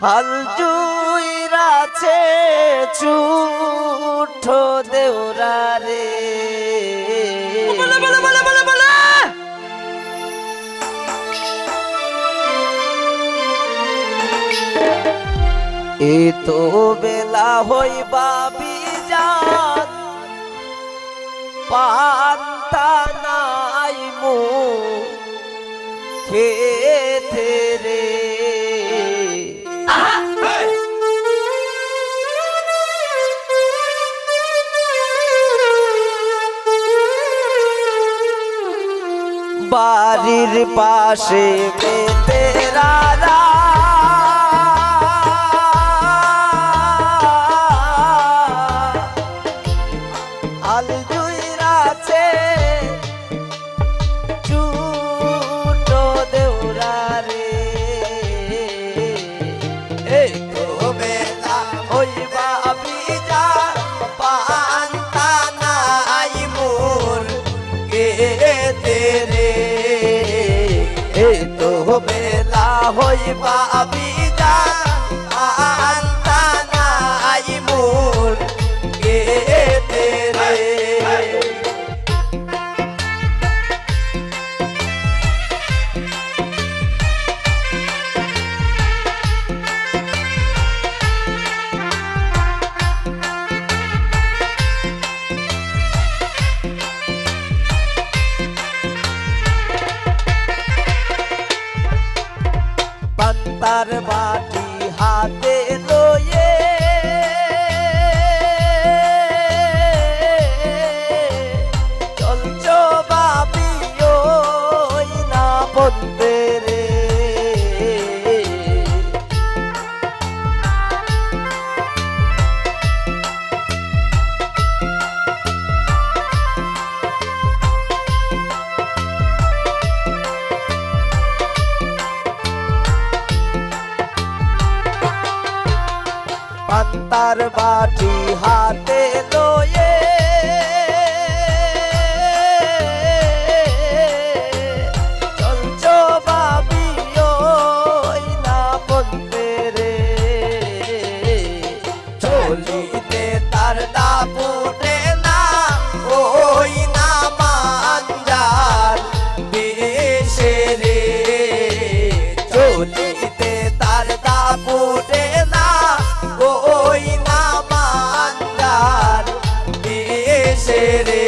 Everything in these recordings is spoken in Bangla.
হাল জুইরাছে চুঠো দেওরা রে বলে বলে বলে বলে বলে এ তো বেলা হইবা বিজান পান্তা নাই মু খেতে রে বাড়ির পাশে মেতেরা হাল জুইরাছে চুটো দেওরা রে এই তো বেলা হইবা বিজান পান্তা নাই মোর খেতে রে এই তো বেলা হইবা বিজান পান্তা নাই মোর খেতে রে পান্তার বাটি হাতে লয়ে চলছ বাবি ওই না বলতে রে পান্তার বাটি হাতে লয়ে চলছ বাবি ওই না বলতে রে চলিতে তার দাপুটে না ওই না মাঞ্জার বেশে রে চলিতে তার দাপুটে না ওই না মাঞ্জার বেশে রে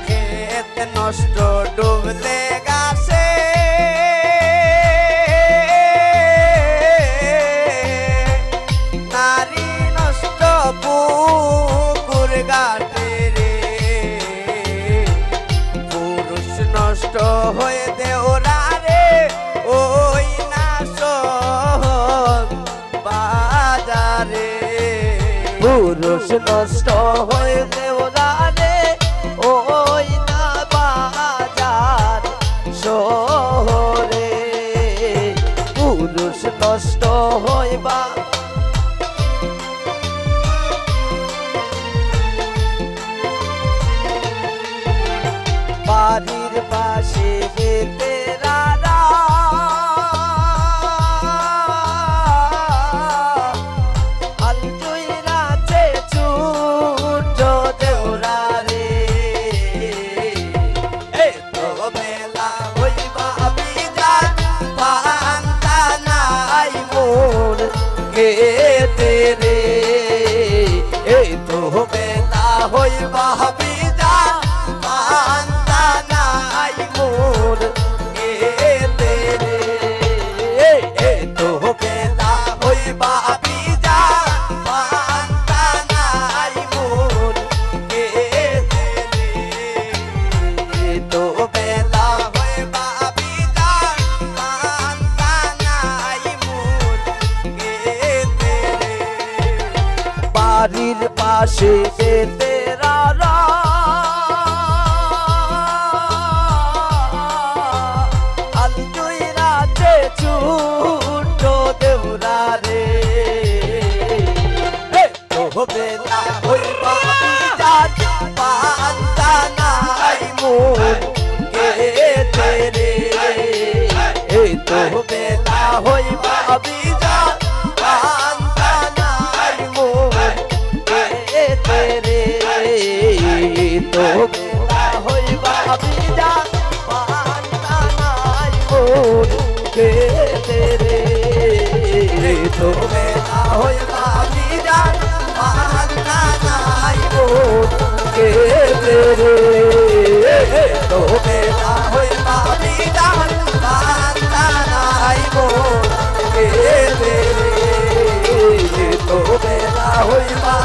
ক্ষেত নষ্ট ডুবলে গাছে নারী নষ্ট পুকুর ঘাটে রে পুরুষ নষ্ট হয়ে দেওরা রে ওই না শহর বাজারে পুরুষ নষ্ট হয়ে দেওরা রে ওই না বাজার শহরে পুরুষ নষ্ট হইবা বাড়ির পাশে বেতেরা হাল জুইরাছে চুটো দেওরা রে এই তো বেলা হইবা বিজান পান্তা নাই মোর খেতে রে এই তো বেলা হইবা বিজান পান্তা নাই মোর খেতে রে এই তো বেলা হইবা বিজান পান্তা নাই মোর খেতে রে এই তো বেলা হইবা বিজান পান্তা নাই মোর খেতে রে বাড়ির পাশে বেতেরা তো বেলা হইবা বিজান পান্তা নাই মোর খেতে রে তো বেলা হইবা বিজান পান্তা নাই মোর খেতে রে তো বেলা হইবা বিজান পান্তা নাই মোর খেতে রে তো বেলা হইবা